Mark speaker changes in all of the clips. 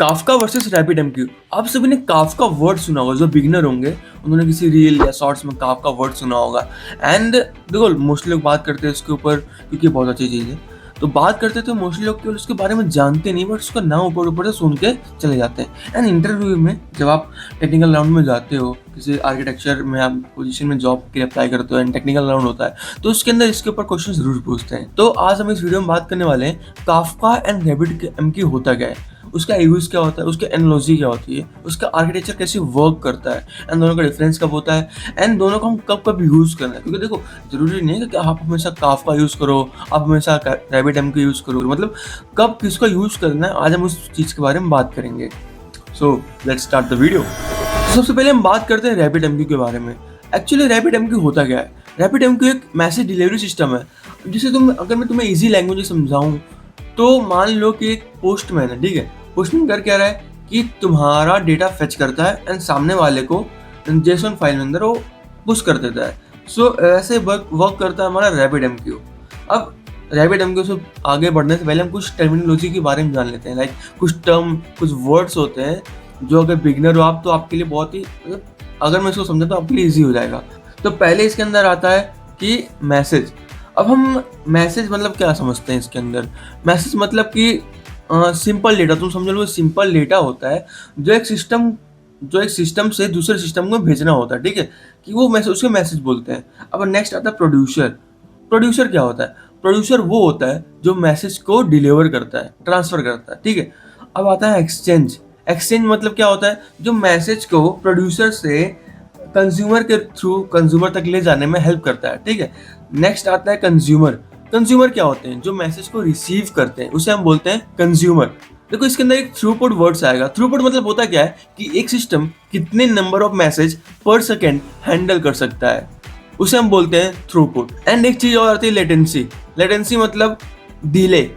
Speaker 1: Kafka versus रैपिडएमक्यू। आप सभी ने काफका वर्ड सुना होगा, जो बिगिनर होंगे उन्होंने किसी रील या शॉर्ट्स में काफका वर्ड सुना होगा। एंड देखो मोस्टली लोग बात करते हैं इसके ऊपर क्योंकि बहुत अच्छी चीज़ है, तो बात करते तो मोस्टली लोग केवल उसके बारे में जानते नहीं, बट उसका नाम ऊपर ऊपर से सुन के चले जाते हैं। एंड इंटरव्यू में जब आप टेक्निकल राउंड में जाते हो, किसी आर्किटेक्चर में आप पोजीशन में जॉब के लिए अप्लाई करते हो एंड टेक्निकल राउंड होता है, तो उसके अंदर इसके ऊपर क्वेश्चन जरूर पूछते हैं। तो आज हम इस वीडियो में बात करने वाले हैं काफका एंड रैपिडएमक्यू होता क्या है, उसका यूज क्या होता है, उसकी एनालॉजी क्या होती है, उसका आर्किटेक्चर कैसे वर्क करता है, एंड दोनों का डिफरेंस कब होता है, एंड दोनों को हम कब कब यूज करना है। क्योंकि देखो जरूरी नहीं है कि आप हमेशा काफका यूज करो, आप हमेशा रैपिडएमक्यू यूज करो, मतलब कब किसका यूज करना है, आज हम उस चीज के बारे में बात करेंगे। So let's start the video. सबसे पहले हम बात करते हैं रैपिडएमक्यू के बारे में। एक्चुअली रैपिडएमक्यू होता क्या है? रैपिडएमक्यू एक मैसेज डिलीवरी सिस्टम है, जिसे अगर मैं तुम्हें इजी लैंग्वेज में समझाऊं तो मान लो कि एक पोस्टमैन है, ठीक है। पोस्टमैन कर क्या रहा है कि तुम्हारा डेटा फेच करता है एंड सामने वाले को जेसन फाइल में अंदर वो पुश कर देता है। सो ऐसे वर्क करता है हमारा रैपिडएमक्यू। अब रैपिडएमक्यू से आगे बढ़ने से पहले हम कुछ टर्मिनोलॉजी के बारे में जान लेते हैं। लाइक कुछ टर्म, कुछ वर्ड्स होते हैं जो अगर बिगिनर हो आप तो आपके लिए बहुत ही, अगर मैं इसको समझा तो आपके लिए ईजी हो जाएगा। तो पहले इसके अंदर आता है कि मैसेज। अब हम मैसेज मतलब क्या समझते हैं इसके अंदर? मैसेज मतलब कि सिंपल डेटा, तुम समझ लो सिंपल डेटा होता है जो एक सिस्टम से दूसरे सिस्टम को भेजना होता है, ठीक है, कि वो मैसेज, उसके मैसेज बोलते हैं। अब नेक्स्ट आता है प्रोड्यूसर। प्रोड्यूसर क्या होता है? प्रोड्यूसर वो होता है जो मैसेज को डिलीवर करता है, ट्रांसफर करता है, ठीक है। अब आता है एक्सचेंज। एक्सचेंज मतलब क्या होता है? जो मैसेज को प्रोड्यूसर से कंज्यूमर के थ्रू कंज्यूमर तक ले जाने में हेल्प करता है, ठीक है। नेक्स्ट आता है कंज्यूमर। कंज्यूमर क्या होते हैं? जो मैसेज को रिसीव करते हैं, उसे हम बोलते हैं कंज्यूमर। देखो इसके अंदर एक थ्रूपुट वर्ड्स आएगा। थ्रूपुट मतलब होता क्या है कि एक सिस्टम कितने नंबर ऑफ मैसेज पर सेकेंड हैंडल कर सकता है, उसे हम बोलते हैं थ्रूपुट। एंड एक चीज और आती है लेटेंसी। लेटेंसी मतलब डिले,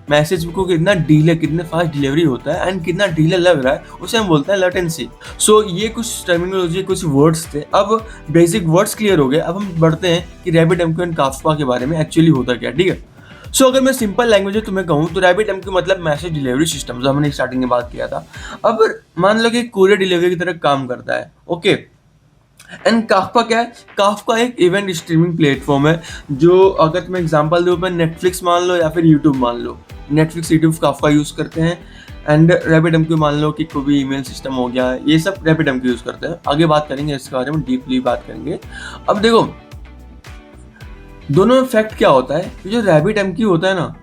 Speaker 1: मैसेज को कितना डिले, कितने फास्ट डिलीवरी होता है एंड कितना डिले लग रहा है, उसे हम बोलते हैं लेटेंसी। सो ये कुछ टर्मिनोलॉजी, कुछ वर्ड्स थे। अब बेसिक वर्ड्स क्लियर हो गए, अब हम बढ़ते हैं कि रैपिडएमक्यू एंड काफका के बारे में एक्चुअली होता क्या, ठीक है। सो अगर मैं सिंपल लैंग्वेज में तुम्हें कहूँ तो रैपिडएमक्यू मतलब मैसेज डिलीवरी सिस्टम, जो हमने स्टार्टिंग में बात किया था। अब मान लो कि कोरियर डिलीवरी की तरह काम करता है, ओके। एंड काफका क्या है? काफका एक इवेंट स्ट्रीमिंग प्लेटफॉर्म है, जो अगर तुम्हें एग्जांपल दूं, मैं नेटफ्लिक्स मान लो या फिर यूट्यूब मान लो, नेटफ्लिक्स यूट्यूब काफका यूज करते हैं। एंड रैपिडएमक्यू मान लो कि कोई भी ईमेल सिस्टम हो गया, ये सब रैपिडएमक्यू यूज करते हैं। आगे बात करेंगे इसके बारे में, डीपली बात करेंगे। अब देखो दोनों में फैक्ट क्या होता है कि जो रैपिडएमक्यू होता है ना,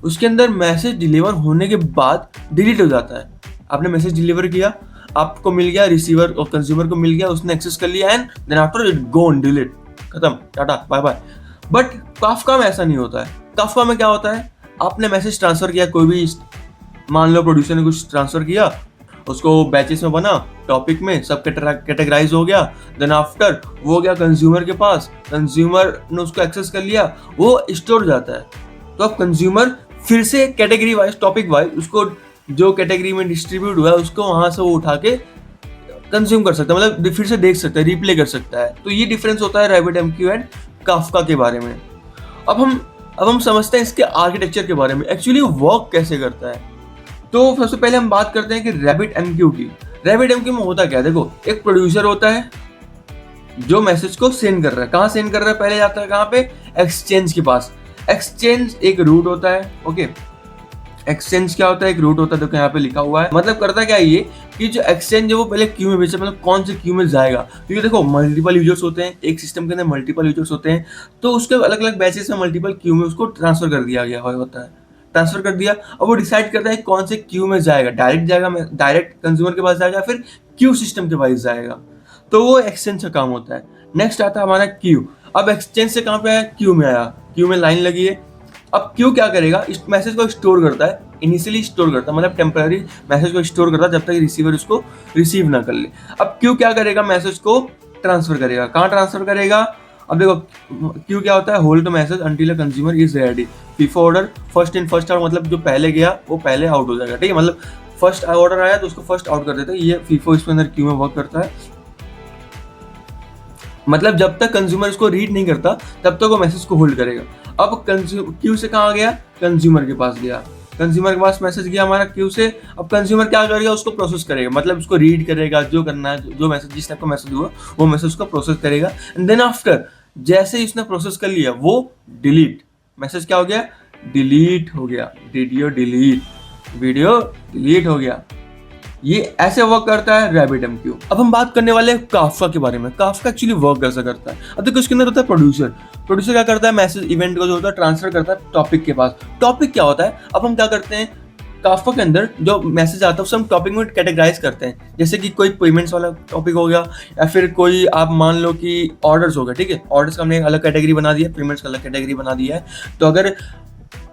Speaker 1: उसके अंदर मैसेज डिलीवर होने के बाद डिलीट हो जाता है। आपने मैसेज डिलीवर किया, आपको मिल गया, रिसीवर और कंज्यूमर को मिल गया, उसने एक्सेस कर लिया and then after it gone, delete, खत्म, tata bye bye. But Kafka में ऐसा नहीं होता है। काफका में क्या होता है? आपने मैसेज ट्रांसफर किया, कोई भी, मान लो प्रोड्यूसर ने कुछ ट्रांसफर किया, उसको बैचेस में बना, टॉपिक में सब कैटेगराइज हो गया, देन आफ्टर वो गया कंज्यूमर के पास, कंज्यूमर ने उसको एक्सेस कर लिया, वो स्टोर हो जाता है। तो अब कंज्यूमर फिर से कैटेगरी वाइज, टॉपिक वाइज, उसको जो कैटेगरी में डिस्ट्रीब्यूट हुआ है उसको वहां से वो उठा के कंज्यूम कर सकता है, मतलब फिर से देख सकता है, रिप्ले कर सकता है। तो ये डिफरेंस होता है रैपिडएमक्यू एंड काफका के बारे में। अब हम समझते हैं इसके आर्किटेक्चर के बारे में, एक्चुअली वर्क कैसे करता है। तो सबसे पहले हम बात करते हैं कि रैपिडएमक्यू की। रैपिडएमक्यू में होता क्या है? देखो एक प्रोड्यूसर होता है जो मैसेज को सेंड कर रहा है। कहाँ सेंड कर रहा है? पहले जाता है कहाँ पे? एक्सचेंज के पास। एक्सचेंज एक रूट होता है, ओके। एक्सचेंज क्या होता है? एक रूट होता है, देखो यहाँ पे लिखा हुआ है। मतलब करता क्या है ये कि जो एक्सचेंज है वो पहले क्यू में भेजता है, मतलब कौन से क्यू में जाएगा, क्योंकि देखो मल्टीपल यूजर्स होते हैं, एक सिस्टम के अंदर मल्टीपल यूजर्स होते हैं, तो उसके अलग अलग बैचेस में मल्टीपल क्यू में उसको ट्रांसफर कर दिया गया होता है। ट्रांसफर कर दिया, अब वो डिसाइड करता है कौन से क्यू में जाएगा, डायरेक्ट जाएगा, डायरेक्ट कंज्यूमर के पास जाएगा, फिर क्यू सिस्टम के पास जाएगा। तो वो एक्सचेंज का काम होता है। नेक्स्ट आता है हमारा क्यू। अब एक्सचेंज से कहाँ पे आया? क्यू में आया, क्यू में लाइन लगी है। अब क्यू क्या करेगा? इस मैसेज को स्टोर करता है, इनिशियली स्टोर करता है, मतलब टेम्पररी मैसेज को स्टोर करता है जब तक रिसीवर उसको रिसीव ना कर ले। अब क्यू क्या करेगा? मैसेज को ट्रांसफर करेगा। कहाँ ट्रांसफर करेगा? अब देखो क्यू क्या होता है? Hold the message until a consumer is ready. FIFO order, first in first out, मतलब जो पहले गया वो पहले आउट हो जाएगा, ठीक है। मतलब फर्स्ट ऑर्डर आया तो उसको फर्स्ट आउट कर देता है। ये फीफो इसके अंदर क्यू में वर्क करता है। मतलब जब तक कंज्यूमर इसको रीड नहीं करता तब तक वो मैसेज को होल्ड करेगा। अब क्यू से कहाँ गया? कंज्यूमर के पास गया। कंज्यूमर के पास मैसेज गया हमारा क्यू से, अब कंज्यूमर क्या करेगा, उसको प्रोसेस करेगा, मतलब उसको रीड करेगा, जो करना है, जो मैसेज जिस टाइप का मैसेज हुआ वो मैसेज को प्रोसेस करेगा, एंड देन आफ्टर जैसे ही उसने प्रोसेस कर लिया वो डिलीट, मैसेज क्या हो गया, डिलीट हो गया, वीडियो डिलीट हो गया। ये ऐसे वर्क करता है RabbitMQ। अब हम बात करने वाले हैं काफका के बारे में। काफका एक्चुअली वर्क कैसा करता है। अब देखो इसके अंदर होता है प्रोड्यूसर क्या करता है, मैसेज इवेंट को जो होता है ट्रांसफर करता है टॉपिक के पास। टॉपिक क्या होता है, अब हम क्या करते हैं, काफका के अंदर जो मैसेज आता है उसे हम टॉपिक में कैटेगराइज करते हैं। जैसे कि कोई पेमेंट्स वाला टॉपिक हो गया, या फिर कोई आप मान लो कि ऑर्डर्स हो गया, ठीक है, ऑर्डर्स का हमने एक अलग कैटेगरी बना दिया, पेमेंट्स का अलग कैटेगरी बना दिया है। तो अगर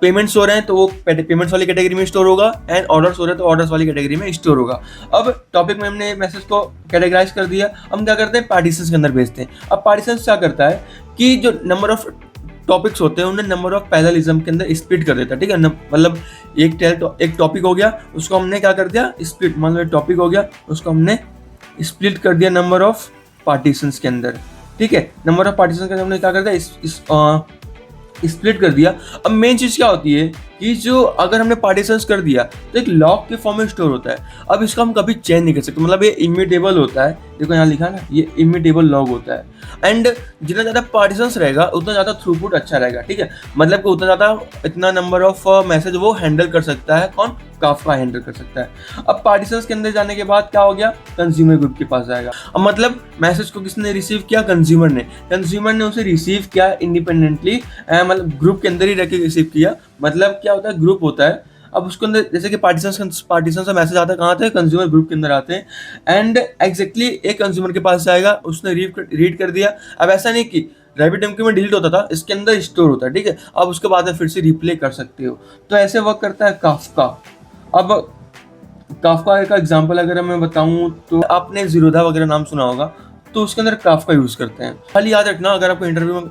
Speaker 1: पेमेंट्स हो रहे हैं तो वो पेमेंट्स वाली कैटेगरी में स्टोर होगा, एंड ऑर्डर्स हो रहे हैं तो ऑर्डर्स वाली कैटेगरी में स्टोर होगा। अब टॉपिक में हमने मैसेज को कैटेगराइज कर दिया, हम क्या करते हैं, पार्टीशंस के अंदर भेजते हैं। अब पार्टीशंस क्या करता है कि जो नंबर ऑफ टॉपिक्स होते हैं उन्हें नंबर ऑफ पैरेललिज्म के अंदर स्प्लिट कर देता है, ठीक है, मतलब एक टॉपिक हो गया, उसको हमने क्या कर दिया, स्प्लिट, मान लो टॉपिक हो गया, उसको हमने स्प्लिट कर दिया नंबर ऑफ पार्टीशंस के अंदर, ठीक है, नंबर ऑफ पार्टीशंस के अंदर हमने क्या कर दिया, स्प्लिट कर दिया। अब मेन चीज क्या होती है कि जो अगर हमने पार्टीशंस कर दिया तो एक लॉग के फॉर्म में स्टोर होता है। अब इसका हम कभी चेंज नहीं कर सकते, मतलब ये इम्यूटेबल होता है, देखो यहाँ लिखा ना, ये इम्यूटेबल लॉग होता है। एंड जितना ज़्यादा पार्टीशंस रहेगा उतना ज़्यादा थ्रूपुट अच्छा रहेगा, ठीक है, मतलब कि उतना ज़्यादा इतना नंबर ऑफ मैसेज वो हैंडल कर सकता है, कौन, काफका हैंडल कर सकता है। अब पार्टीशंस के अंदर जाने के बाद क्या हो गया, कंज्यूमर ग्रुप के पास जाएगा। अब मतलब मैसेज को किसने रिसीव किया, कंज्यूमर ने उसे रिसीव किया इंडिपेंडेंटली, मतलब ग्रुप के अंदर ही रह के रिसीव किया। मतलब क्या होता है, ग्रुप होता है, अब उसके अंदर जैसे कि पार्टीशंस का मैसेज आता है, कहाँ आते हैं, कंज्यूमर ग्रुप के अंदर आते हैं, एंड एग्जैक्टली एक कंज्यूमर के पास जाएगा, उसने रीड कर दिया। अब ऐसा नहीं कि RabbitMQ में डिलीट होता था, इसके अंदर स्टोर होता है, ठीक है, अब उसके बाद में फिर से रिप्ले कर सकते हो। तो ऐसे वर्क करता है काफका। अब काफका का एग्जांपल अगर मैं बताऊं तो आपने जीरोधा वगैरह नाम सुना होगा, तो उसके अंदर काफका यूज करते हैं। खाली याद रखना, अगर आपको इंटरव्यू में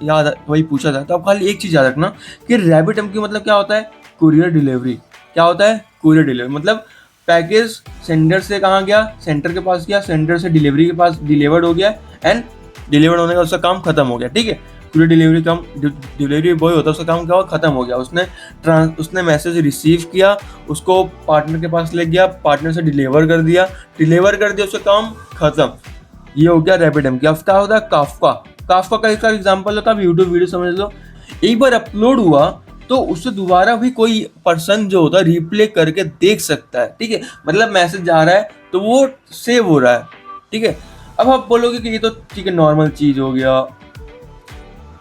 Speaker 1: वही पूछा जाए तो आप खाली एक चीज याद रखना कि RabbitMQ मतलब क्या होता है, कुरियर डिलीवरी। क्या होता है, कुरियर डिलीवरी, मतलब पैकेज सेंडर से कहाँ गया, सेंटर के पास गया, सेंटर से डिलीवरी के पास डिलीवर्ड हो गया, एंड डिलीवर्ड होने का उसका काम खत्म हो गया, ठीक है। पूरी डिलीवरी बॉय होता है, उसका काम क्या हुआ, खत्म हो गया, उसने मैसेज रिसीव किया, उसको पार्टनर के पास ले गया, पार्टनर से डिलीवर कर दिया, उसका काम खत्म। ये हो गया RabbitMQ। अब क्या होता है, काफका का एक एग्जांपल होता है, यूट्यूब वीडियो समझ लो, एक बार अपलोड हुआ तो उससे दोबारा भी कोई पर्सन जो होता है रिप्ले करके देख सकता है, ठीक है, मतलब मैसेज जा रहा है तो वो सेव हो रहा है, ठीक है। अब आप बोलोगे कि ये तो ठीक है, नॉर्मल चीज हो गया।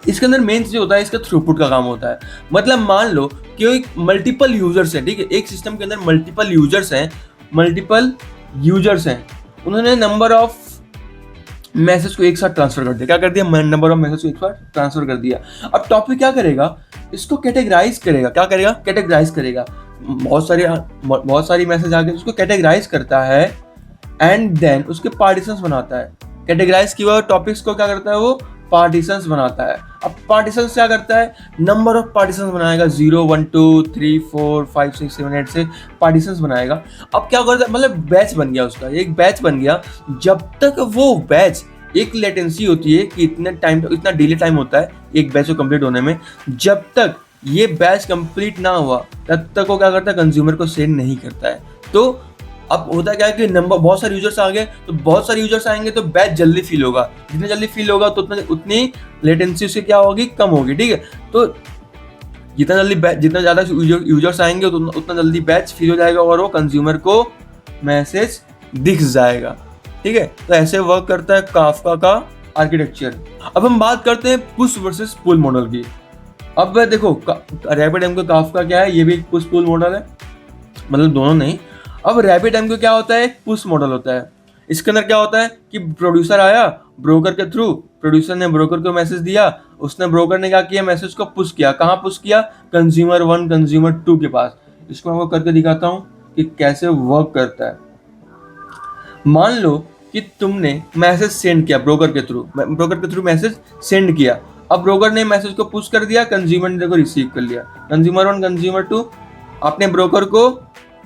Speaker 1: इसके अंदर मेन चीज होता है, इसका थ्रूपुट का काम होता है। मतलब मान लो कि मल्टीपल यूजर्स हैं, ठीक है, एक सिस्टम के अंदर मल्टीपल यूजर्स हैं, उन्होंने नंबर ऑफ मैसेज को एक साथ ट्रांसफर कर दिया। क्या कर दिया, नंबर ऑफ मैसेज को एक साथ ट्रांसफर कर दिया। अब टॉपिक क्या करेगा, इसको कैटेगराइज करेगा। क्या करेगा, कैटेगराइज करेगा। बहुत सारी मैसेज आ गए, उसको कैटेगराइज करता है, एंड देन उसके पार्टीशंस बनाता है। कैटेगराइज किया हुआ टॉपिक्स को क्या करता है, वो पार्टीशंस बनाता है। अब पार्टीशंस क्या करता है, नंबर ऑफ पार्टीशंस बनाएगा, 0 1 2 3 4 5 6 7 8 से पार्टीशंस बनाएगा। अब क्या करता है, मतलब बैच बन गया उसका, एक बैच बन गया। जब तक वो बैच, एक लेटेंसी होती है कि इतना डिले टाइम होता है एक बैच को कंप्लीट होने में, जब तक ये बैच कंप्लीट ना हुआ तब तक वो क्या करता है, कंज्यूमर को सेंड नहीं करता है। तो अब होता क्या है कि बहुत सारे यूजर्स आ गए, तो बहुत सारे यूजर्स आएंगे तो बैच जल्दी फिल होगा, जितना जल्दी फिल होगा तो उतनी लेटेंसी उसकी क्या होगी, कम होगी, ठीक है। तो जितना ज़्यादा यूजर्स आएंगे उतना जल्दी बैच फिल हो जाएगा और वो कंज्यूमर को मैसेज दिख जाएगा, ठीक है। तो ऐसे वर्क करता है काफका का आर्किटेक्चर। अब हम बात करते हैं पुश वर्सेस पुल मॉडल की। अब देखो RabbitMQ काफका क्या है, ये भी एक पुश पुल मॉडल है, मतलब दोनों नहीं। अब RabbitMQ क्या होता है, एक पुश मॉडल होता है। इसके अंदर क्या होता है कि प्रोड्यूसर आया, ब्रोकर के थ्रू प्रोड्यूसर ने ब्रोकर को मैसेज दिया, उसने ब्रोकर ने क्या किया, मैसेज को पुश किया। कहाँ पुश किया, कंज्यूमर 1 कंज्यूमर 2 के पास। इसको मैं आपको करके दिखाता हूँ कि कैसे वर्क करता है। मान लो कि तुमने मैसेज सेंड किया ब्रोकर के थ्रू मैसेज सेंड किया। अब ब्रोकर ने मैसेज को पुश कर दिया, कंज्यूमर ने देखो रिसीव कर लिया, कंज्यूमर 1 कंज्यूमर 2। आपने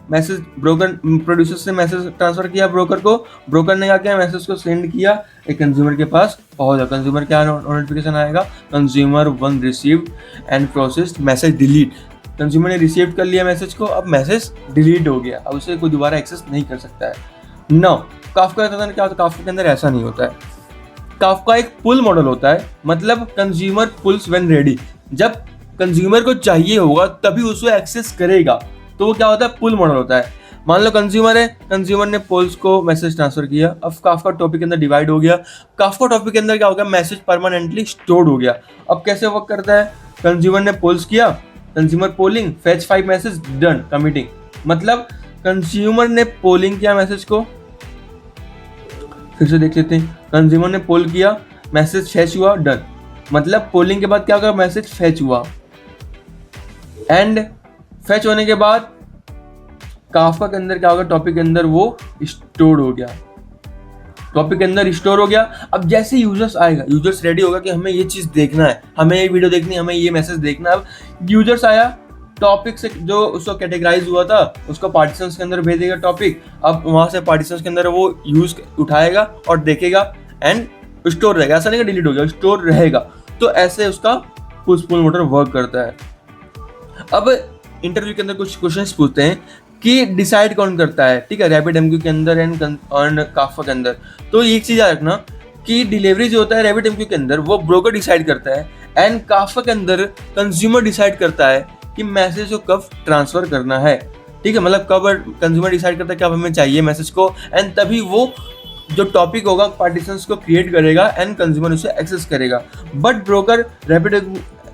Speaker 1: प्रोड्यूसर से मैसेज ट्रांसफर किया ब्रोकर को, ब्रोकर ने क्या किया, मैसेज को सेंड किया, एक कंज्यूमर के पास पहुंचा। कंज्यूमर क्या नोटिफिकेशन आएगा, consumer 1 received and processed message delete. Consumer ने रिसीव कर लिया मैसेज को, अब मैसेज डिलीट हो गया, अब उसे कोई दोबारा एक्सेस नहीं कर सकता है। नो, काफका के अंदर क्या होता है, काफका के अंदर ऐसा नहीं होता है। काफका एक पुल मॉडल होता है, मतलब कंज्यूमर पुल्स व्हेन रेडी, जब कंज्यूमर को चाहिए होगा तभी उसको एक्सेस करेगा, तो वो क्या होता है, पुल मॉडल होता है। मान लो कंज्यूमर है, कंज्यूमर ने पोल्स को मैसेज ट्रांसफर किया, अब काफका टॉपिक के अंदर डिवाइड हो गया। काफका टॉपिक के अंदर क्या हो गया, मैसेज परमानेंटली स्टोर्ड हो गया। अब कैसे वर्क करता है, कंज्यूमर ने पोल्स किया, consumer polling, fetch 5 message, done, committing. मतलब कंज्यूमर ने पोलिंग किया मैसेज को, फिर से देख लेते हैं, कंज्यूमर ने पोल किया, मैसेज फेच हुआ, डन। मतलब पोलिंग के बाद क्या होगा, मैसेज फेच हुआ, एंड फेच होने के बाद काफका के अंदर क्या होगा, टॉपिक के अंदर वो स्टोर हो गया, टॉपिक के अंदर स्टोर हो गया। अब जैसे यूजर्स आएगा, यूजर्स रेडी होगा कि हमें ये चीज देखना है, हमें ये वीडियो देखनी है, हमें ये मैसेज देखना है। अब यूजर्स आया, टॉपिक से जो उसको कैटेगराइज हुआ था उसको पार्टीशंस के अंदर भेजेगा टॉपिक, अब वहां से पार्टीशंस के अंदर वो यूज उठाएगा और देखेगा एंड स्टोर रहेगा, ऐसा नहीं कि डिलीट हो गया, स्टोर रहेगा। तो ऐसे उसका पुश पुल मोटर वर्क करता है। अब इंटरव्यू के अंदर कुछ क्वेश्चंस पूछते हैं कि डिसाइड कौन करता है, ठीक है, RabbitMQ के अंदर एंड काफका के अंदर। तो एक चीज याद रखना कि डिलीवरी जो होता है RabbitMQ के अंदर वो ब्रोकर डिसाइड करता है, एंड काफका के अंदर कंज्यूमर डिसाइड करता है कि मैसेज को कब ट्रांसफर करना है, ठीक है, मतलब कब कंज्यूमर डिसाइड करता है कब हमें चाहिए मैसेज को, एंड तभी वो जो टॉपिक होगा पार्टीशंस को क्रिएट करेगा एंड कंज्यूमर उसे एक्सेस करेगा। बट ब्रोकर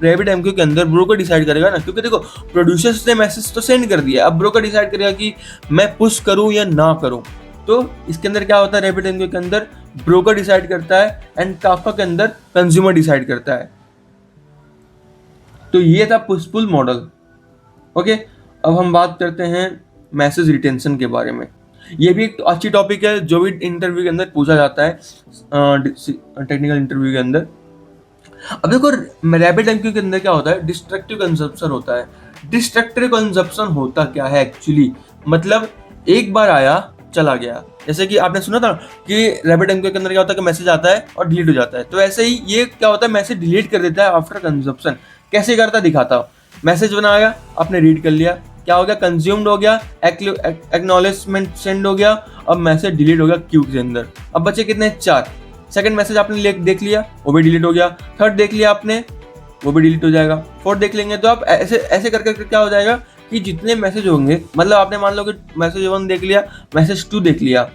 Speaker 1: RabbitMQ के अंदर ब्रोकर डिसाइड करेगा ना, क्योंकि देखो प्रोड्यूसर्स ने मैसेज तो सेंड कर दिया, अब ब्रोकर डिसाइड करेगा कि मैं पुश करूं या ना करूं। तो इसके अंदर क्या होता है, RabbitMQ के अंदर ब्रोकर डिसाइड करता है एंड काफका के अंदर कंज्यूमर डिसाइड करता है। तो ये था पुश पुल मॉडल। ओके, अब हम बात करते हैं मैसेज रिटेंशन के बारे में। ये भी एक अच्छी टॉपिक है जो भी इंटरव्यू के अंदर पूछा जाता है, टेक्निकल इंटरव्यू के अंदर। अब देखो RabbitMQ के अंदर क्या होता है, डिस्ट्रक्टिव कंजप्शन होता है। डिस्ट्रक्टिव कंजप्शन होता क्या है एक्चुअली, मतलब एक बार आया चला गया। जैसे कि आपने सुना था कि RabbitMQ के अंदर क्या होता है कि मैसेज आता है और डिलीट हो जाता है, तो ऐसे ही ये क्या होता है, मैसेज डिलीट कर देता है आफ्टर कंजप्शन। कैसे करता दिखाता हूँ, मैसेज बनाया, आपने रीड कर लिया, क्या हो गया, कंज्यूम्ड हो गया, एक्नॉलेजमेंट सेंड हो गया, अब मैसेज डिलीट हो गया क्यू के अंदर। अब बचे कितने, 4। सेकंड मैसेज आपने देख लिया, वो भी डिलीट हो गया। थर्ड देख लिया आपने, वो भी डिलीट हो जाएगा। फोर्थ देख लेंगे, तो आप ऐसे ऐसे करके क्या हो जाएगा कि जितने मैसेज होंगे, मतलब आपने मान लो कि मैसेज 1 देख लिया, मैसेज 2 देख लिया,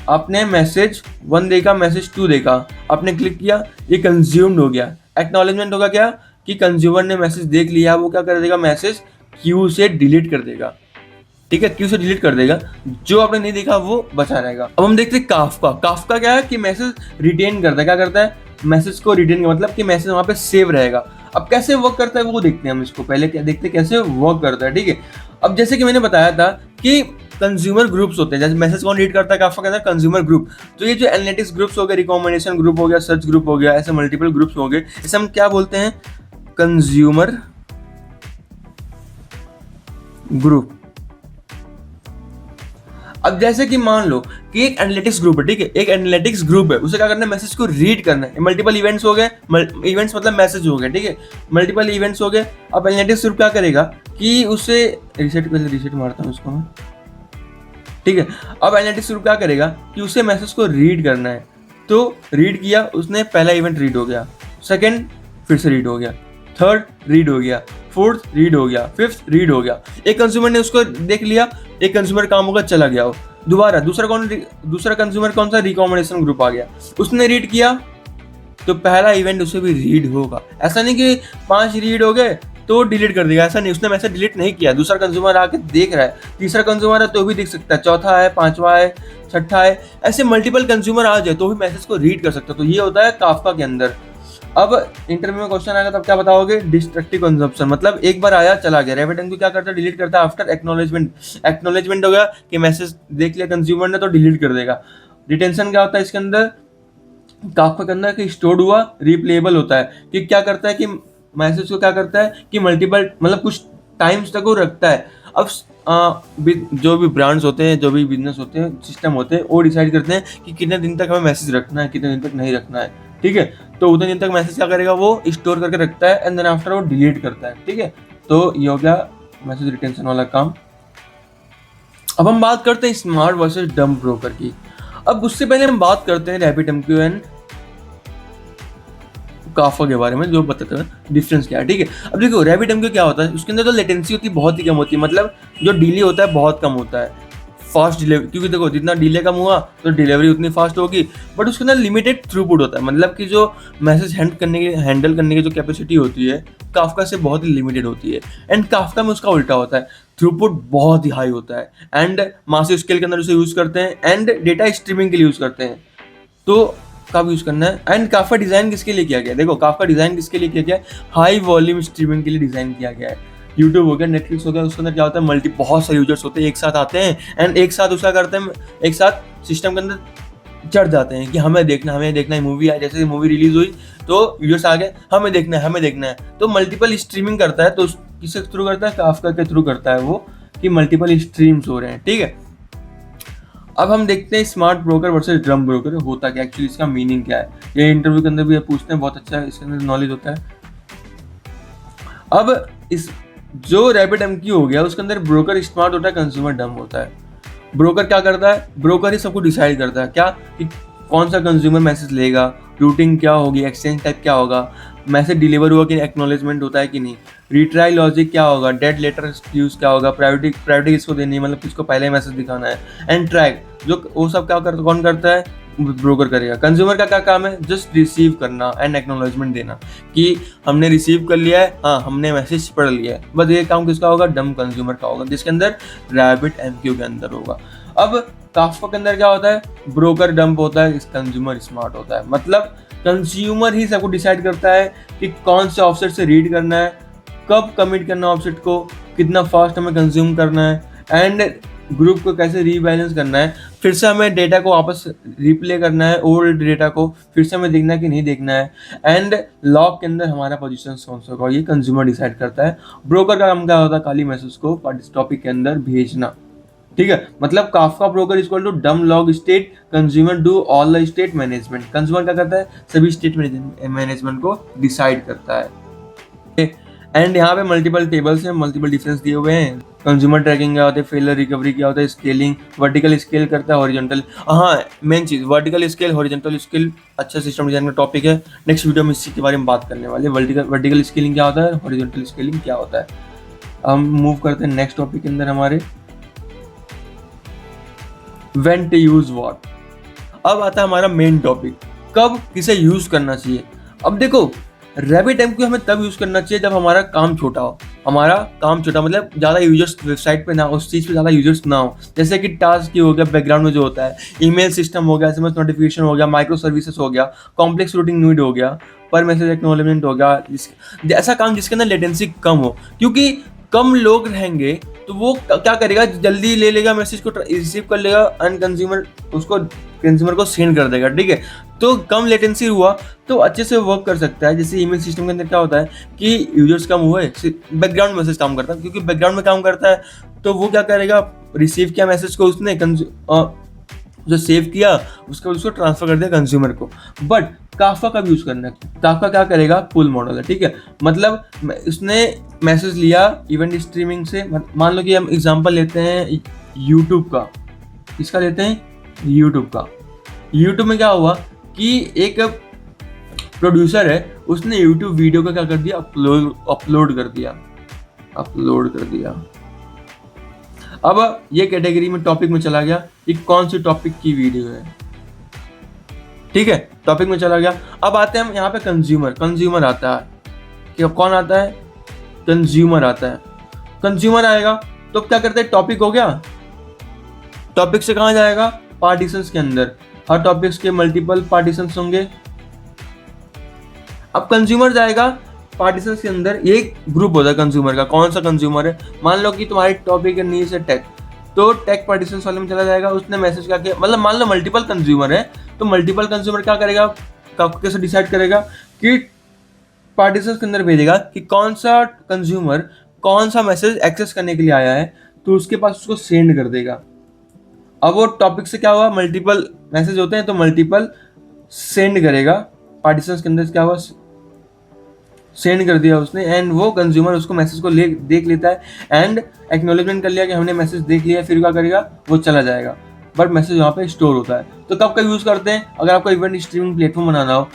Speaker 1: आपने मैसेज 1 देखा, मैसेज 2 देखा, आपने क्लिक किया, ये कंज्यूम्ड हो गया। एक्नॉलेजमेंट होगा क्या कि कंज्यूमर ने मैसेज देख लिया, वो क्या कर देगा, मैसेज क्यू से डिलीट कर देगा, ठीक है, क्यू से डिलीट कर देगा, जो आपने नहीं देखा वो बचा रहेगा। अब हम देखते हैं काफका। काफका क्या है कि मैसेज रिटेन करता है, क्या करता है, मैसेज को रिटेन, मतलब कि मैसेज वहां पे सेव रहेगा। अब कैसे वर्क करता है वो देखते हैं हम, इसको पहले क्या देखते हैं कैसे वर्क करता है, ठीक है। अब जैसे कि मैंने बताया था कि कंज्यूमर ग्रुप्स होते हैं, जैसे मैसेज कौन रीड करता है काफका के अंदर, कंज्यूमर ग्रुप। तो ये जो एनालिटिक्स ग्रुप्स हो गए, रिकमेंडेशन ग्रुप हो गया, सर्च ग्रुप हो गया, ऐसे मल्टीपल ग्रुप्स हो गए, इसे हम क्या बोलते हैं, कंज्यूमर ग्रुप। अब जैसे कि मान लो कि एक एनालिटिक्स ग्रुप है, ठीक है, एक एनालिटिक्स ग्रुप है, उसे क्या करना है, मैसेज को रीड करना है। मल्टीपल इवेंट्स हो गए, इवेंट्स मतलब मैसेज हो गए, ठीक है, मल्टीपल इवेंट्स हो गए। अब एनालिटिक्स ग्रुप क्या करेगा कि उसे रिसेट मारता हूँ उसको मैं, ठीक है। अब एनालिटिक्स ग्रुप क्या करेगा कि उसे मैसेज को रीड करना है, तो रीड किया उसने, पहला इवेंट रीड हो गया, सेकेंड फिर से रीड हो गया, थर्ड रीड हो गया, फोर्थ रीड हो गया, फिफ्थ रीड हो गया। एक कंज्यूमर ने उसको देख लिया, एक कंज्यूमर काम होगा, चला गया वो दोबारा। दूसरा कंज्यूमर कौन सा, रिकमेंडेशन ग्रुप आ गया, उसने रीड किया, तो पहला इवेंट उसे भी रीड होगा। ऐसा नहीं कि 5 रीड हो गए तो डिलीट कर देगा, ऐसा नहीं, उसने मैसेज डिलीट नहीं किया, दूसरा कंज्यूमर आके देख रहा है, तीसरा कंज्यूमर है तो भी देख सकता है, चौथा है, पांचवा है, छठा है, ऐसे मल्टीपल कंज्यूमर आ जाए तो भी मैसेज को रीड कर सकता है। तो ये होता है काफका के अंदर। अब इंटरव्यू में क्वेश्चन आएगा तब क्या बताओगे, डिस्ट्रक्टिव कंजप्शन, मतलब एक बार आया चला गया। RabbitMQ क्या करता है, डिलीट करता है आफ्टर एक्नॉलेजमेंट हो गया कि मैसेज देख लिया कंज्यूमर ने तो डिलीट कर देगा। रिटेंशन क्या होता है इसके अंदर, काफका के अंदर कि स्टोर्ड हुआ रिप्लेबल होता है, कि क्या करता है कि मैसेज को क्या करता है कि मल्टीपल, मतलब कुछ टाइम्स तक वो रखता है। अब जो भी ब्रांड्स होते हैं, जो भी बिजनेस होते हैं, सिस्टम होते हैं, वो डिसाइड करते हैं कि कितने दिन तक हमें मैसेज रखना है, कितने दिन तक नहीं रखना है, ठीक है। तो उतने दिन तक मैसेज क्या करेगा, वो स्टोर करके रखता है एंड देन आफ्टर वो डिलीट करता है, ठीक है। तो ये हो गया मैसेज रिटेंशन वाला काम। अब हम बात करते हैं स्मार्ट वर्सेस डम ब्रोकर की। अब उससे पहले हम बात करते हैं RabbitMQ एंड काफा के बारे में, जो बताते हैं डिफरेंस क्या है। ठीक है, अब देखो RabbitMQ क्या होता है, उसके अंदर जो लेटेंसी होती है बहुत ही कम होती है, मतलब जो डिले होता है बहुत कम होता है, फास्ट डिलीवरी, क्योंकि देखो जितना डिले कम हुआ तो डिलीवरी उतनी फास्ट होगी, बट उसके अंदर लिमिटेड थ्रूपुट होता है, मतलब कि जो मैसेज हैंडल करने की जो कैपेसिटी होती है काफका से बहुत ही लिमिटेड होती है। एंड काफका में उसका उल्टा होता है, थ्रूपुट बहुत ही हाई होता है एंड मासिव स्केल के अंदर उसे यूज करते हैं एंड डेटा स्ट्रीमिंग के लिए यूज करते हैं। तो कब यूज करना है, एंड काफका डिजाइन किसके लिए किया गया है, देखो काफका डिजाइन किसके लिए किया गया है, हाई वॉल्यूम स्ट्रीमिंग के लिए डिजाइन किया गया है। यूट्यूब हो गया, नेटफ्लिक्स हो गया, उसके अंदर क्या होता है, बहुत सारे यूजर्स होते हैं, एक साथ आते हैं एंड एक साथ उसका करते हैं, एक साथ सिस्टम के अंदर चढ़ जाते हैं कि हमें देखना है, मूवी आई, जैसे मूवी रिलीज हुई तो यूजर्स आ गए, हमें देखना है, तो मल्टीपल स्ट्रीमिंग करता है। तो किसके थ्रू करता है, काफका के थ्रू करता है वो, कि मल्टीपल स्ट्रीम्स हो रहे हैं। ठीक है, अब हम देखते हैं smart broker versus drum broker होता क्या, एक्चुअली इसका मीनिंग क्या है। ये इंटरव्यू के अंदर भी पूछते हैं, बहुत अच्छा है, इसके अंदर नॉलेज होता है। अब इस जो RabbitMQ हो गया उसके अंदर ब्रोकर स्मार्ट होता है, कंज्यूमर डम होता है। ब्रोकर क्या करता है, ब्रोकर ही सब कुछ डिसाइड करता है, क्या कि कौन सा कंज्यूमर मैसेज लेगा, रूटिंग क्या होगी, एक्सचेंज टाइप क्या होगा, मैसेज डिलीवर हुआ कि एक्नॉलेजमेंट होता है कि नहीं, रिट्राई लॉजिक क्या होगा, डेड लेटर यूज क्या होगा, प्रायोरिटी किसको देनी है, मतलब किसको पहले मैसेज दिखाना है, एंड ट्रैक जो वो सब क्या करता, कौन करता है, ब्रोकर करेगा। कंज्यूमर का क्या काम है, जस्ट रिसीव करना एंड एक्नॉलेजमेंट देना कि हमने रिसीव कर लिया है, हाँ हमने मैसेज पढ़ लिया है, बस ये काम किसका होगा, डम कंज्यूमर का होगा, जिसके अंदर RabbitMQ के अंदर होगा। अब काफका के अंदर क्या होता है, ब्रोकर डंप होता है, कंज्यूमर स्मार्ट होता है, मतलब कंज्यूमर ही सबको डिसाइड करता है कि कौन से ऑफसेट से रीड करना है, कब कमिट करना है ऑफसेट को, कितना फास्ट हमें कंज्यूम करना है, एंड ग्रुप को कैसे रीबैलेंस करना है, फिर से हमें डेटा को वापस रिप्ले करना है, ओल्ड डेटा को फिर से हमें देखना है कि नहीं देखना है, एंड लॉग के अंदर हमारा पोजीशन कौन सा होगा, ये कंज्यूमर डिसाइड करता है। ब्रोकर का काम क्या होता है, खाली मैसेज को टॉपिक के अंदर भेजना। ठीक है, मतलब Kafka broker is equal to dumb log state, consumer do all the state management. Consumer क्या करता है, सभी स्टेट मैनेजमेंट को डिसाइड करता है। एंड यहाँ पे मल्टीपल टेबल्स हैं, मल्टीपल डिफरेंस दिए हुए हैं। कंज्यूमर ट्रैकिंग क्या होता है, फेलर रिकवरी क्या होता है, स्केलिंग, वर्टिकल स्केल करता है, हॉरिजॉन्टल, हाँ मेन चीज वर्टिकल स्केल, हॉरिजॉन्टल स्केल, अच्छा सिस्टम डिजाइन का टॉपिक है, नेक्स्ट वीडियो में इसी के बारे में बात करने वाले। वर्टिकल स्केलिंग क्या होता है, हॉरिजॉन्टल स्केलिंग क्या होता है। हम मूव करते हैं नेक्स्ट टॉपिक के अंदर हमारे, व्हेन टू यूज व्हाट। अब आता है हमारा मेन टॉपिक, कब किसे यूज करना चाहिए। अब देखो RabbitMQ हमें तब यूज करना चाहिए जब हमारा काम छोटा हो, हमारा काम छोटा मतलब ज़्यादा यूजर्स वेबसाइट पे ना हो, उस चीज़ पे ज़्यादा यूजर्स ना हो, जैसे कि टास्क हो गया, बैकग्राउंड में जो होता है, ईमेल सिस्टम हो गया, SMS नोटिफिकेशन हो गया, माइक्रो सर्विसेज हो गया, कॉम्प्लेक्स रूटिंग नीड हो गया, पर मैसेज एक्नॉलेजमेंट हो गया, ऐसा काम जिसके अंदर लेटेंसी कम हो, क्योंकि कम लोग रहेंगे तो वो क्या करेगा, जल्दी ले लेगा मैसेज को, रिसीव कर लेगा एंड कंज्यूमर को सेंड कर देगा। ठीक है, तो कम लेटेंसी हुआ तो अच्छे से वर्क कर सकता है। जैसे ईमेल सिस्टम के अंदर क्या होता है कि यूजर्स कम हुए, बैकग्राउंड मैसेज काम करता है, क्योंकि बैकग्राउंड में काम करता है तो वो क्या करेगा, रिसीव किया मैसेज को उसने, जो सेव किया उसको ट्रांसफर कर दिया कंज्यूमर को। बट काफका कब यूज करना है, काफका क्या करेगा, पुल मॉडल है। ठीक है, मतलब उसने मैसेज लिया इवेंट स्ट्रीमिंग से, मान लो कि हम एग्जांपल लेते हैं यूट्यूब का, किसका लेते हैं, यूट्यूब का। यूट्यूब में क्या हुआ कि एक प्रोड्यूसर है, उसने यूट्यूब वीडियो का क्या कर दिया, अपलोड कर दिया। अब ये कैटेगरी में टॉपिक में चला गया कि कौन सी टॉपिक की वीडियो है। ठीक है, टॉपिक में चला गया। अब आते हैं हम यहाँ पे कंज्यूमर आता है, कि कौन आता है, कंज्यूमर आता है। कंज्यूमर आएगा तो क्या करते हैं, टॉपिक हो गया, टॉपिक से कहाँ जाएगा, पार्टीशंस के अंदर, हर टॉपिक्स के मल्टीपल पार्टीशंस होंगे। अब कंज्यूमर जाएगा पार्टीशंस के अंदर, ये ग्रुप होता है कंज्यूमर का, कौन सा कंज्यूमर है, मान लो कि तुम्हारी टॉपिक है नीचे टेक, तो टेक पार्टीशंस वाले में चला जाएगा, उसने मैसेज करके, मतलब मान लो मल्टीपल कंज्यूमर है तो मल्टीपल कंज्यूमर क्या करेगा, कैसे डिसाइड करेगा कि पार्टीशंस के अंदर भेजेगा कि कौन सा कंज्यूमर कौन सा मैसेज एक्सेस करने के लिए आया है, तो उसके पास उसको सेंड कर देगा। अब वो टॉपिक से क्या हुआ, मल्टीपल मैसेज होते हैं तो मल्टीपल सेंड करेगा, पार्टीशंस के अंदर क्या हुआ, सेंड कर दिया उसने, एंड वो कंज्यूमर उसको मैसेज को देख लेता है एंड एक्नॉलेजमेंट कर लिया कि हमने मैसेज देख लिया, फिर क्या करेगा, वो चला जाएगा, बट मैसेज वहाँ पे स्टोर होता है। तो कब का यूज़ करते हैं, अगर आपको इवेंट स्ट्रीमिंग प्लेटफॉर्म बनाना हो,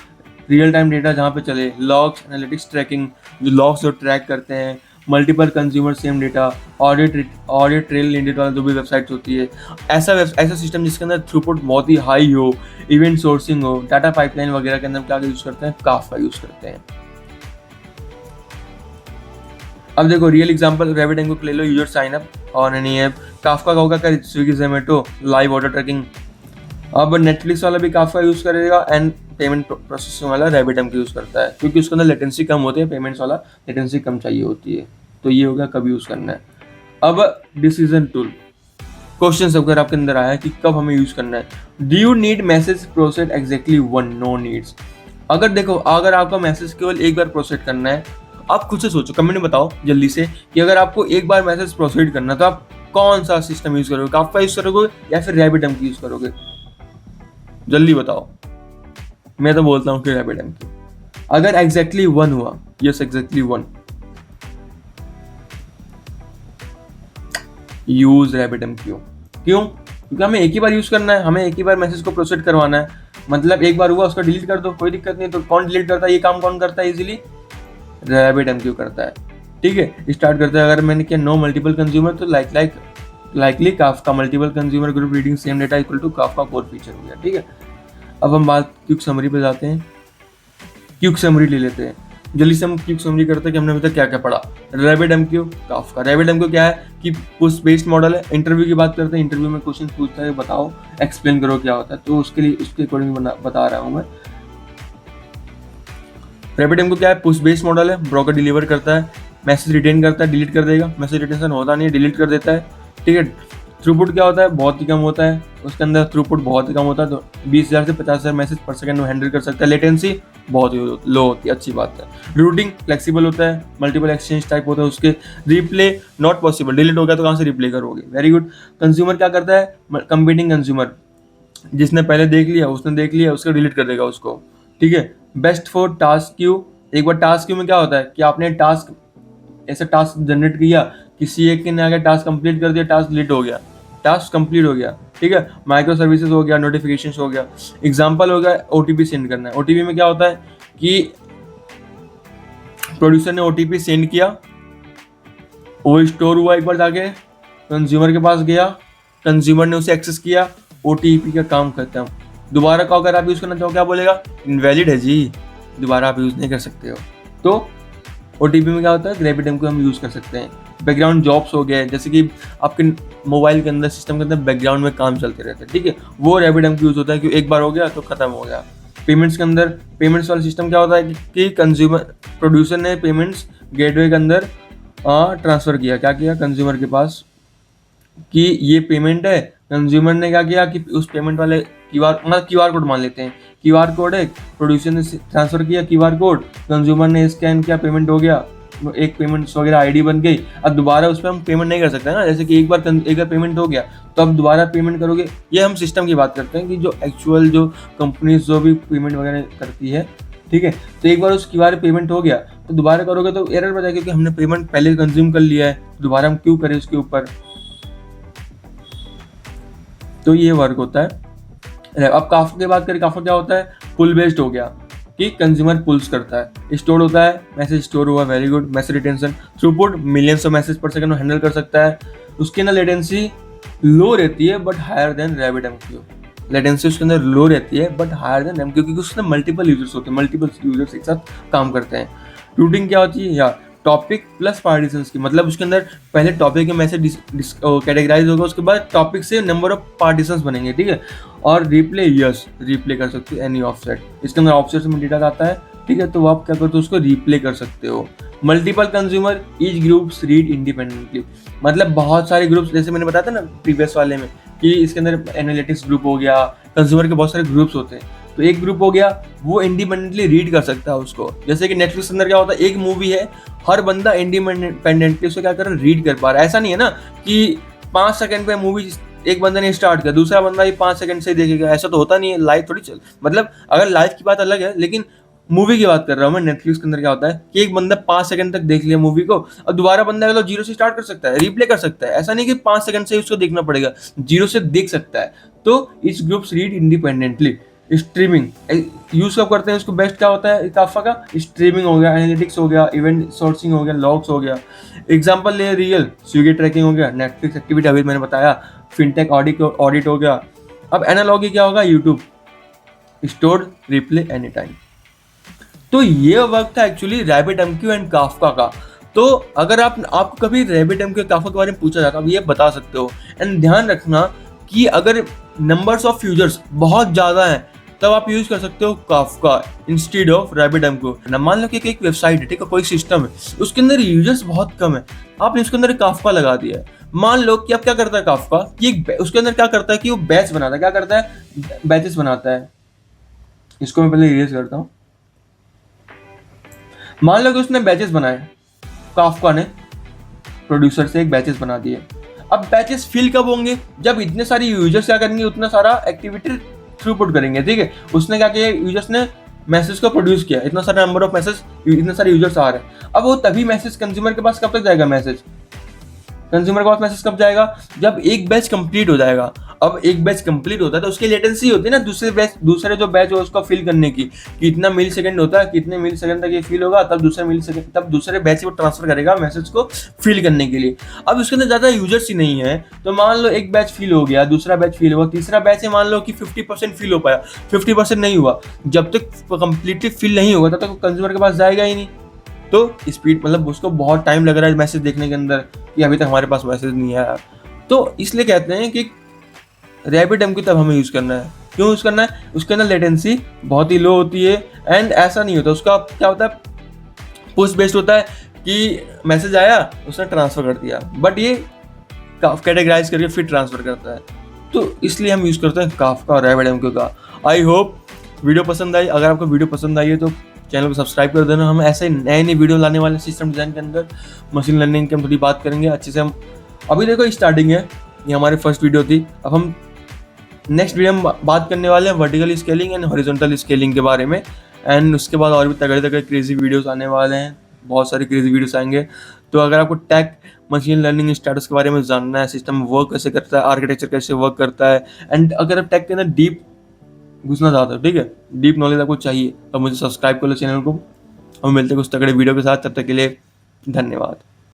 Speaker 1: रियल टाइम डेटा जहाँ पे चले, लॉग्स, एनालिटिक्स ट्रैकिंग, जो लॉग्स जो ट्रैक करते हैं, multiple consumer same data, audit trail India वाला जो भी वेबसाइट्स होती है, ऐसा सिस्टम जिसके अंदर थ्रूपुट बहुत ही हाई हो, इवेंट सोर्सिंग हो, डाटा पाइपलाइन वगैरह के अंदर क्या यूज़ करते हैं, काफका यूज़ करते हैं। अब देखो रियल एग्जांपल, रैबिट को ले लो, user sign up on any app, Kafka का होगा क्या, Swiggy Zomato live order tracking. अब नेटफ्लिक्स वाला भी काफका यूज करेगा, एंड पेमेंट प्रोसेसिंग वाला रैबिट को यूज करता है, क्योंकि उसके अंदर लेटेंसी कम होती है, पेमेंट्स वाला लेटेंसी कम चाहिए होती है। तो ये हो गया कब यूज करना है। अब डिसीजन टूल, क्वेश्चन अगर आपके अंदर आया कि कब हमें यूज करना है, do you need message process exactly one, no needs. अगर देखो, अगर आपका मैसेज केवल एक बार प्रोसेस करना है, आप खुद से सोचो, कमेंट में बताओ जल्दी से कि अगर आपको एक बार मैसेज प्रोसीड करना है तो आप कौन सा सिस्टम यूज करोगे, काफका यूज करोगे या फिर रैबिट यूज करोगे, जल्दी बताओ। मैं तो बोलता हूँ कि रैबिट अगर एग्जैक्टली वन हुआ, yes exactly one, use rabbit क्यों, क्योंकि हमें एक ही बार यूज करना है, हमें एक ही बार मैसेज को प्रोसीड करवाना है, मतलब एक बार हुआ उसका डिलीट कर दो, कोई दिक्कत नहीं। तो कौन डिलीट करता है, ये काम कौन करता है इजीली, रैबिट करता है। ठीक है, स्टार्ट करते हैं। अगर मैंने किया नो मल्टीपल कंज्यूमर, तो likely Kafka multiple consumer group reading same data equal to Kafka core feature हो गया। ठीक है, अब हम बात क्विक समरी पे जाते हैं, क्विक समरी ले लेते हैं जल्दी से। हम क्विक समरी करते हैं कि हमने अभी तक क्या क्या पढ़ा। रैबिट काफका, रैबिट क्या है कि पुश बेस्ड मॉडल है। इंटरव्यू की बात करते हैं, इंटरव्यू में क्वेश्चन पूछता है, बताओ एक्सप्लेन करो क्या होता है, तो उसके लिए उसके अकॉर्डिंग बता रहा हूँ मैं। रैबिट क्या है, पुश बेस्ड मॉडल है, ब्रोकर डिलीवर करता है, मैसेज रिटेन करता है, डिलीट कर देगा, मैसेज रिटेंशन होता नहीं है, डिलीट कर देता है। ठीक है, थ्रूपुट क्या होता है, बहुत ही कम होता है, उसके अंदर थ्रूपुट बहुत ही कम होता है, तो 20,000 से 50,000 मैसेज पर सेकंड में हैंडल कर सकता है। लेटेंसी बहुत ही लो होती है, अच्छी बात है। रूटिंग फ्लेक्सिबल होता है, मल्टीपल एक्सचेंज टाइप होता है उसके। रिप्ले नॉट पॉसिबल, डिलीट हो गया तो कहाँ से रिप्ले करोगे, वेरी गुड। कंज्यूमर क्या करता है, कंपीटिंग कंज्यूमर, जिसने पहले देख लिया उसने देख लिया, उसको डिलीट कर देगा उसको। ठीक है, बेस्ट फॉर टास्क क्यू, एक बार टास्क क्यू में क्या होता है कि आपने टास्क ऐसे टास्क जनरेट किया, किसी एक ने आगे टास्क कंप्लीट कर दिया, टास्क डिलीट हो गया, टास्क कंप्लीट हो गया। ठीक है, माइक्रो सर्विसेज हो गया, नोटिफिकेशन हो गया। एग्जाम्पल हो गया ओटीपी सेंड करना है। ओटीपी में क्या होता है कि प्रोड्यूसर ने ओटीपी सेंड किया, वो स्टोर हुआ, एक बार जाके कंज्यूमर के पास गया, कंज्यूमर ने उसे एक्सेस किया, ओटीपी का काम खत्म। दोबारा का अगर आप यूज करना चाहो क्या बोलेगा, इनवैलिड है जी, दोबारा आप यूज नहीं कर सकते हो। तो ओटीपी में क्या होता है, रैबिट को हम यूज कर सकते हैं। बैकग्राउंड जॉब्स हो गए, जैसे कि आपके मोबाइल के अंदर सिस्टम के अंदर बैकग्राउंड में काम चलते रहते हैं। ठीक है, वो रैबिट यूज होता है कि एक बार हो गया तो खत्म हो गया। पेमेंट्स के अंदर, पेमेंट्स वाला सिस्टम क्या होता है कि कंज्यूमर प्रोड्यूसर ने पेमेंट्स गेटवे के अंदर ट्रांसफर किया, क्या किया कंज्यूमर के पास कि ये पेमेंट है। कंज्यूमर ने क्या किया कि उस पेमेंट वाले क्यूआर कोड मान लेते हैं, क्यूआर कोड है, प्रोड्यूसर ने ट्रांसफर किया क्यूआर कोड, कंज्यूमर ने स्कैन किया, पेमेंट हो गया, एक पेमेंट वगैरह आईडी बन गई। अब दोबारा उस पर हम पेमेंट नहीं कर सकते ना, जैसे कि एक बार पेमेंट हो गया तो अब दोबारा पेमेंट करोगे। ये हम सिस्टम की बात करते हैं कि जो एक्चुअल जो कंपनीज जो भी पेमेंट वगैरह करती है। ठीक है, तो एक बार उस क्यूआर पेमेंट हो गया तो दोबारा करोगे तो एरर बता, क्योंकि हमने पेमेंट पहले कंज्यूम कर लिया है, दोबारा हम क्यों करें उसके ऊपर। तो ये वर्क होता है। अब काफका की बात करें, काफका क्या होता है, पुल बेस्ड हो गया कि कंज्यूमर पुल्स करता है, स्टोर होता है, मैसेज स्टोर हुआ, very good. Message retention, throughput millions of message per second में हैंडल कर सकता है। उसके ना लेटेंसी लो रहती है but higher than Rabbit. Latency उसके अंदर लो रहती है बट हायर देन एमक्यू, क्योंकि उसमें मल्टीपल यूजर्स होते हैं, मल्टीपल यूजर्स एक साथ काम करते हैं। रूटिंग क्या होती है, या टॉपिक प्लस पार्टीशंस की, मतलब उसके अंदर पहले टॉपिक के मैसेज कैटेगराइज होगा, उसके बाद टॉपिक से नंबर ऑफ पार्टीशंस बनेंगे। ठीक है, और रिप्ले, यस रिप्ले कर सकते हो एनी ऑफसेट, इसके अंदर ऑफसेट में डेटा आता है। ठीक है, तो आप क्या करते हो, उसको रिप्ले कर सकते हो। Multiple consumer, each groups read independently, मतलब बहुत सारे ग्रुप्स, जैसे मैंने बताया था ना प्रीवियस वाले में कि इसके अंदर एनालिटिक्स ग्रुप हो गया, कंज्यूमर के बहुत सारे ग्रुप्स होते हैं, तो एक ग्रुप हो गया वो इंडिपेंडेंटली रीड कर सकता है उसको। जैसे कि नेटफ्लिक्स के अंदर क्या होता है, एक मूवी है, हर बंदा इंडिपेंडेंटली उसको क्या कर रहा है, रीड कर पा रहा है। ऐसा नहीं है ना कि 5 सेकंड पे मूवी एक बंदा ने स्टार्ट किया, दूसरा बंदा ही 5 सेकंड से ही देखेगा, ऐसा तो होता नहीं है। लाइव थोड़ी चल, मतलब अगर लाइव की बात अलग है, लेकिन मूवी की बात कर रहा हूँ मैं। नेटफ्लिक्स के अंदर क्या होता है कि एक बंदा 5 सेकंड तक देख लिया मूवी को, और दोबारा बंदा अगर जीरो से स्टार्ट कर सकता है, रिप्ले कर सकता है। ऐसा नहीं कि 5 सेकंड से ही उसको देखना पड़ेगा, जीरो से देख सकता है। तो इस groups read independently. Streaming use कब करते हैं, उसको बेस्ट क्या होता है काफा का? स्ट्रीमिंग हो गया, एनालिटिक्स हो गया, इवेंट सोर्सिंग हो गया, लॉग्स हो गया। एग्जाम्पल ले रियल, स्विगी ट्रैकिंग हो गया, नेटफ्लिक्स एक्टिविटी अभी मैंने बताया, फिनटेक ऑडिट हो गया। अब एनालॉगी क्या होगा? YouTube, store replay any time. तो ये वक्त था एक्चुअली RabbitMQ एंड काफका का। तो अगर आपको कभी RabbitMQ काफका के बारे में पूछा जाता है, आप ये बता सकते हो। एंड ध्यान रखना कि अगर नंबर्स ऑफ यूजर्स बहुत ज़्यादा हैं, तब आप यूज कर सकते हो काफका इंस्टेड ऑफ RabbitMQ। ना मान लो कि एक वेबसाइट है, ठीक है, कोई सिस्टम है, उसके अंदर यूजर्स बहुत कम है, आपने उसके अंदर काफका लगा दिया है। मान लो कि अब क्या करता है काफका कि उसके अंदर क्या करता है कि वो बैच बनाता है। क्या करता है? बैचेस बनाता है। इसको मैं पहले इरेज करता हूँ। मान लो कि उसने बैचेस बनाए, काफका ने प्रोड्यूसर से एक बैचेस बना दिए। अब बैचेस फिल कब होंगे? जब इतने सारे यूजर्स क्या करेंगे, उतना सारा एक्टिविटी थ्रूपुट करेंगे, ठीक है। उसने क्या किया, यूजर्स ने मैसेज को प्रोड्यूस किया, इतना सारा नंबर ऑफ मैसेज, इतने सारे यूजर्स आ रहे हैं। अब वो तभी मैसेज कंज्यूमर के पास कब तक जाएगा? मैसेज कंज्यूमर के पास मैसेज कब जाएगा? जब एक बैच कंप्लीट हो जाएगा। अब एक बैच कंप्लीट होता है तो उसकी लेटेंसी होती है ना दूसरे जो बैच है उसको फिल करने की, कितना मिली सेकंड होता है, कितने मिली सेकंड तक ये फिल होगा, तब दूसरे बैच को ट्रांसफर करेगा मैसेज को फिल करने के लिए। अब उसके अंदर ज्यादा यूजर्स ही नहीं है, तो मान लो एक बैच फिल हो गया, दूसरा बैच फिल हुआ, तीसरा बैच है मान लो कि 50% फिल हो पाया, 50% नहीं हुआ। जब तक कंप्लीटली फिल नहीं होगा तब तक कंज्यूमर के पास जाएगा ही नहीं। तो स्पीड मतलब उसको बहुत टाइम लग रहा है मैसेज देखने के अंदर, कि अभी तक हमारे पास मैसेज नहीं आया। तो इसलिए कहते हैं कि RabbitMQ तब हमें यूज़ करना है। क्यों यूज़ करना है? उसके अंदर लेटेंसी बहुत ही लो होती है, एंड ऐसा नहीं होता। उसका क्या होता है, पुश बेस्ड होता है कि मैसेज आया, उसने ट्रांसफ़र कर दिया, बट ये कैटेगराइज करके फिर ट्रांसफ़र करता है। तो इसलिए हम यूज़ करते हैं काफका और RabbitMQ का। आई होप वीडियो पसंद आई। अगर आपको वीडियो पसंद आई है तो चैनल को सब्सक्राइब कर देना। हम ऐसे नए नए वीडियो लाने वाले सिस्टम डिज़ाइन के अंदर, मशीन लर्निंग की हम थोड़ी बात करेंगे अच्छे से। हम अभी देखो स्टार्टिंग है, ये हमारी फर्स्ट वीडियो थी। अब हम नेक्स्ट वीडियो में बात करने वाले हैं vertical scaling and horizontal scaling के बारे में। एंड उसके बाद और भी तगड़े तगड़े क्रेजी वीडियोस आने वाले हैं, बहुत सारे क्रेजी वीडियोस आएंगे। तो अगर आपको टेक, मशीन लर्निंग स्टार्टअप के बारे में जानना है, सिस्टम वर्क कैसे करता है, आर्किटेक्चर कैसे वर्क करता है, एंड अगर आप टेक के अंदर डीप घुसना चाहते हो, ठीक है, डीप नॉलेज आपको चाहिए, तो मुझे सब्सक्राइब कर लो चैनल को। हम मिलते हैं कुछ तगड़े वीडियो के साथ, तब तक के लिए धन्यवाद।